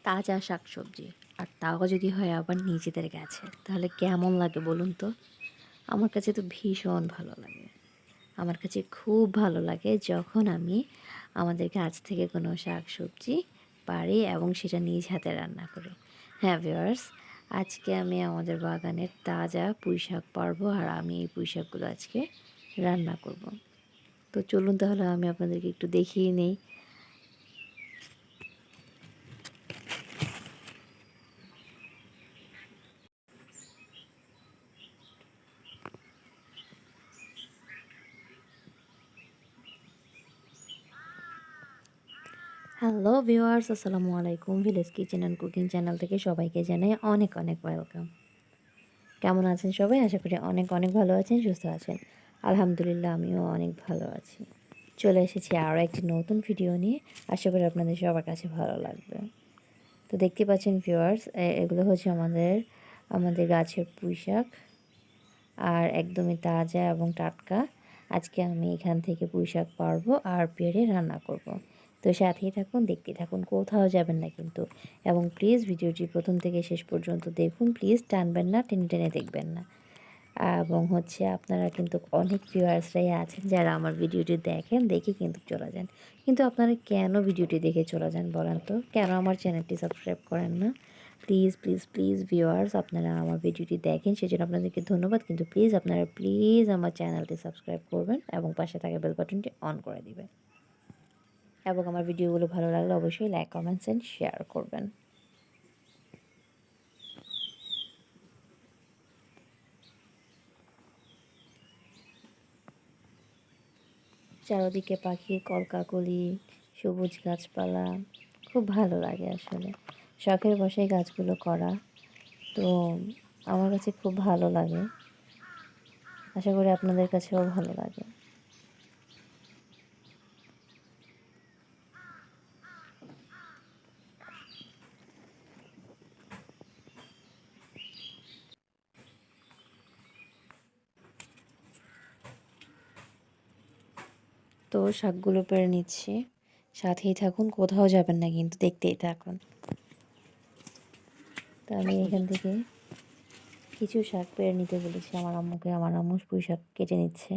তাজা শাকসবজি, আর তাও যদি হয় আবার নিজেদের গাছে, তাহলে কেমন লাগে বলুন তো? আমার কাছে তো ভীষণ ভালো লাগে। আমার কাছে খুব ভালো লাগে যখন আমি আমাদের গাছ থেকে কোনো শাকসবজি পারি এবং সেটা নিজ হাতে রান্না করি। হ্যাঁ ভিউয়ার্স, আজকে আমি আমাদের বাগানের তাজা পুঁইশাক পারবো, আর আমি এই পুঁইশাকগুলো আজকে রান্না করব। তো চলুন তাহলে আমি আপনাদেরকে একটু দেখিয়ে নেই। হ্যালো ভিউয়ার্স, আসসালামু আলাইকুম। Village kitchen and cooking channel থেকে সবাইকে জানাই অনেক অনেক ওয়েলকাম। কেমন আছেন সবাই? আশা করি অনেক অনেক ভালো আছেন, সুস্থ আছেন। আলহামদুলিল্লাহ, আমিও অনেক ভালো আছি। চলে এসেছি আরও একটি নতুন ভিডিও নিয়ে। আশা করি আপনাদের সবার কাছে ভালো লাগবে। তো দেখতে পাচ্ছেন ভিউয়ার্স, এগুলো হচ্ছে আমাদের গাছের পুঁইশাক, আর একদমই তাজা এবং টাটকা। আজকে আমি এখান থেকে পুঁইশাক পারবো আর পেড়ে রান্না করব। তো সাথেই থাকুন, দেখতে থাকুন, কোথাও যাবেন না কিন্তু। এবং প্লিজ ভিডিওটি প্রথম থেকে শেষ পর্যন্ত দেখুন, প্লিজ টানবেন না, টেনে টেনে দেখবেন না। এবং হচ্ছে আপনারা কিন্তু অনেক ভিউয়ার্সরাই আছেন যারা আমার ভিডিওটি দেখেন, দেখে কিন্তু চলে যান। কিন্তু আপনারা কেন ভিডিওটি দেখে চলে যান বলেন তো? কেন আমার চ্যানেলটি সাবস্ক্রাইব করেন না? প্লিজ প্লিজ প্লিজ ভিউয়ার্স, আপনারা আমার ভিডিওটি দেখেন, সেজন্য আপনাদেরকে ধন্যবাদ। কিন্তু প্লিজ আপনারা প্লিজ আমার চ্যানেলটি সাবস্ক্রাইব করবেন এবং পাশে থাকা বেল বাটনটি অন করে দিবেন। এবং আমার ভিডিওগুলো ভালো লাগলে অবশ্যই লাইক, কমেন্টস অ্যান্ড শেয়ার করবেন। চারদিকে পাখির কলকাকলি, সবুজ গাছপালা, খুব ভালো লাগে আসলে শখের বশে গাছগুলো করা। তো আমার কাছে খুব ভালো লাগে, আশা করি আপনাদের কাছেও ভালো লাগে। তো শাকগুলো পেড়ে নিচ্ছি, সাথেই থাকুন, কোথাও যাবেন না কিন্তু, দেখতেই থাকুন। তো আমি এখান থেকে কিছু শাক পেড়ে নিতে বলেছি আমার আম্মুকে। আমার আম্মু পুঁই শাক কেটে নিচ্ছে।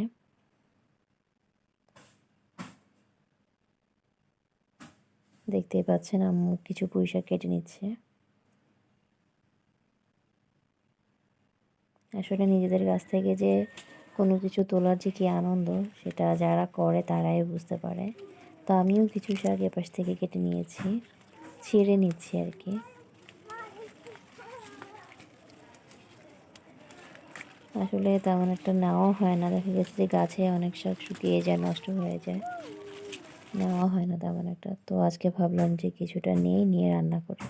দেখতেই পাচ্ছেন আম্মু কিছু পুঁই শাক কেটে নিচ্ছে। আসলে নিজেদের গাছ থেকে যে কোনো কিছু তোলার যে কী আনন্দ, সেটা যারা করে তারাই বুঝতে পারে। তো আমিও কিছু শাক এপাশ থেকে কেটে নিয়েছি, ছিঁড়ে নিচ্ছি আর কি। আসলে তেমন একটা নেওয়া হয় না, দেখা গেছে যে গাছে অনেক শাক শুকিয়ে যায়, নষ্ট হয়ে যায়, নেওয়া হয় না তেমন একটা। তো আজকে ভাবলাম যে কিছুটা নিয়ে রান্না করি।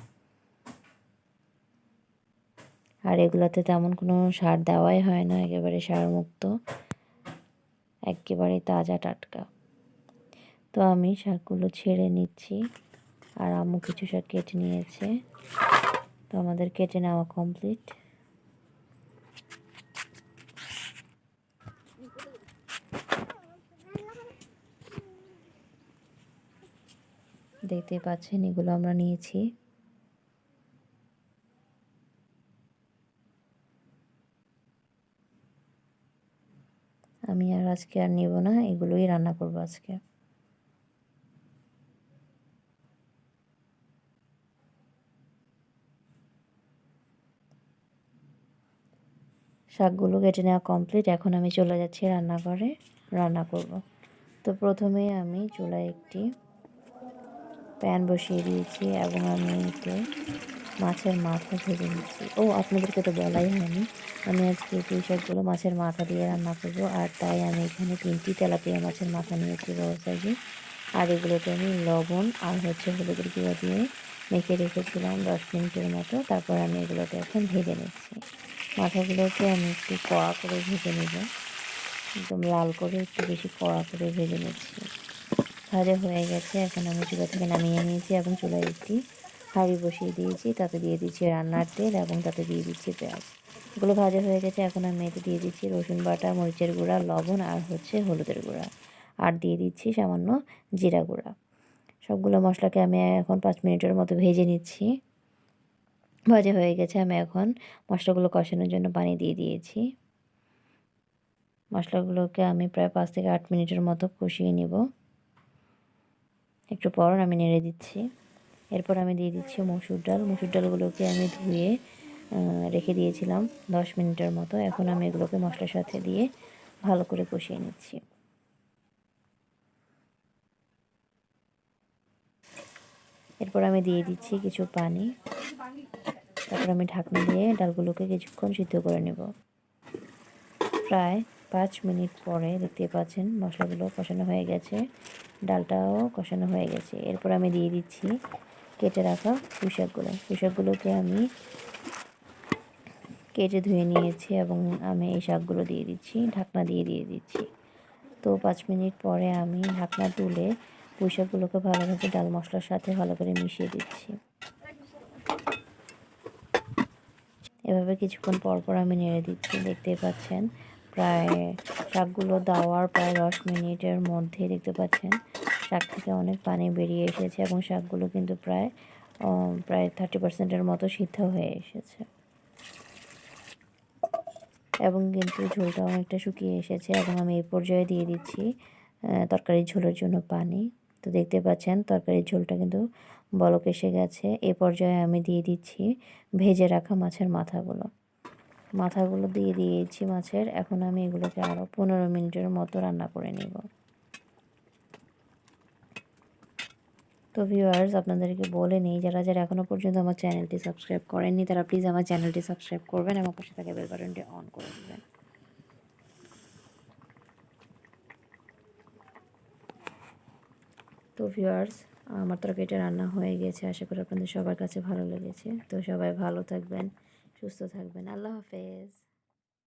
আর এগুলোতে তেমন কোনো সার দেওয়াই হয় না, একেবারে সারমুক্ত, একেবারে তাজা টাটকা। তো আমি শাকগুলো ছেড়ে নিচ্ছি, আর আম্মু কিছু শাক কেটে নিয়েছে। তো আমাদের কেটে নেওয়া কমপ্লিট। দেখতে পাচ্ছেন এগুলো আমরা নিয়েছি। আমি আর আজকে আর নেব না, এগুলোই রান্না করব আজকে। শাকগুলো কেটে নেওয়া কমপ্লিট। এখন আমি চলে যাচ্ছি রান্নাঘরে, রান্না করব। তো প্রথমে আমি চুলায় একটি প্যান বসিয়ে দিয়েছি এবং আমি এতে মাছের মাথা ভেজে নিচ্ছি। ও, আপনাদেরকে তো বলাই হয়নি, আমি আজকে পুঁই শাকগুলো মাছের মাথা দিয়ে রান্না করব। আর তাই আমি এখানে 3টি তেলাপিয়া মাছের মাথা নিয়েছি বড় সাইজে। আর এগুলোতে আমি লবণ আর হলুদের গুঁড়া দিয়ে মেখে রেখেছিলাম 10 মিনিটের মতো। তারপর আমি এগুলোকে এখন ভেজে নিচ্ছি। মাথাগুলোকে আমি একটু কড়া করে ভেজে নেব, একদম লাল করে, একটু বেশি কড়া করে ভেজে নিচ্ছি। ভাজা হয়ে গেছে, এখন আমি চুলা থেকে নামিয়ে নিয়েছি এবং চুলায় একটি হাঁড়ি বসিয়ে দিয়েছি। তাতে দিয়ে দিচ্ছি রান্নার তেল এবং তাতে দিয়ে দিচ্ছি পেঁয়াজ। এগুলো ভাজা হয়ে গেছে, এখন আমি এতে দিয়ে দিচ্ছি রসুন বাটা, মরিচের গুঁড়া, লবণ আর হলুদের গুঁড়া, আর দিয়ে দিচ্ছি সামান্য জিরা গুঁড়া। সবগুলো মশলাকে আমি এখন 5 মিনিটের মতো ভেজে নিচ্ছি। ভাজা হয়ে গেছে। আমি এখন মশলাগুলো কষানোর জন্য পানি দিয়ে দিয়েছি। মশলাগুলোকে আমি প্রায় 5 থেকে 8 মিনিটের মতো কষিয়ে নিব। একটু পর আমি নেড়ে দিচ্ছি। এরপর আমি দিয়ে দিচ্ছি মসুর ডাল। মসুর ডালগুলোকে আমি ধুয়ে রেখে দিয়েছিলাম 10 মিনিটের মতো। এখন আমি এগুলোকে মশলার সাথে দিয়ে ভালো করে কষিয়ে নিচ্ছি। এরপর আমি দিয়ে দিচ্ছি কিছু পানি। তারপর আমি ঢাকনা দিয়ে ডালগুলোকে কিছুক্ষণ সিদ্ধ করে নেব। প্রায় 5 মিনিট পরে দেখতে পাচ্ছেন মশলাগুলো কষানো হয়ে গেছে, ডালটাও কষানো হয়ে গেছে। এরপর আমি দিয়ে দিচ্ছি কেটে রাখা পুঁইশাকগুলোকে আমি কেটে ধুয়ে নিয়েছি এবং আমি এই শাকগুলো দিয়ে দিচ্ছি, ঢাকনা দিয়ে দিচ্ছি। তো 5 মিনিট পরে আমি ঢাকনা তুলে পুঁইশাকগুলোকে ভালোভাবে ডাল মশলার সাথে ভালো করে মিশিয়ে দিচ্ছি। এভাবে কিছুক্ষণ পর পর আমি নেড়ে দিচ্ছি। দেখতেই পাচ্ছেন প্রায় শাকগুলো দেওয়ার প্রায় 10 মিনিটের মধ্যে দেখতে পাচ্ছেন শাক থেকে অনেক পানি বেরিয়ে এসেছে এবং শাকগুলো কিন্তু প্রায় 30%-এর মতো সিদ্ধ হয়ে এসেছে এবং কিন্তু ঝোলটা অনেকটা শুকিয়ে এসেছে। এবং আমি এই পর্যায়ে দিয়ে দিচ্ছি তরকারির ঝোলের জন্য পানি। তো দেখতে পাচ্ছেন তরকারির ঝোলটা কিন্তু বলক এসে গেছে। এই পর্যায়ে আমি দিয়ে দিচ্ছি ভেজে রাখা মাছের মাথাগুলো দিয়ে দিয়েছি মাছের। এখন আমি এগুলোকে আরও 15 মিনিটের মতো রান্না করে নেব। তো ভিউয়ার্স, আপনাদেরকে বলে নিই, যারা যারা এখনও পর্যন্ত আমার চ্যানেলটি সাবস্ক্রাইব করেননি তারা প্লিজ আমার চ্যানেলটি সাবস্ক্রাইব করবেন এবং পাশে থাকা বেল বাটনটি অন করে দেবেন। তো ভিউয়ার্স, আমার তরকারিটা রান্না হয়ে গেছে। আশা করি আপনাদের সবার কাছে ভালো লেগেছে। তো সবাই ভালো থাকবেন, সুস্থ থাকবেন। আল্লাহ হাফেজ।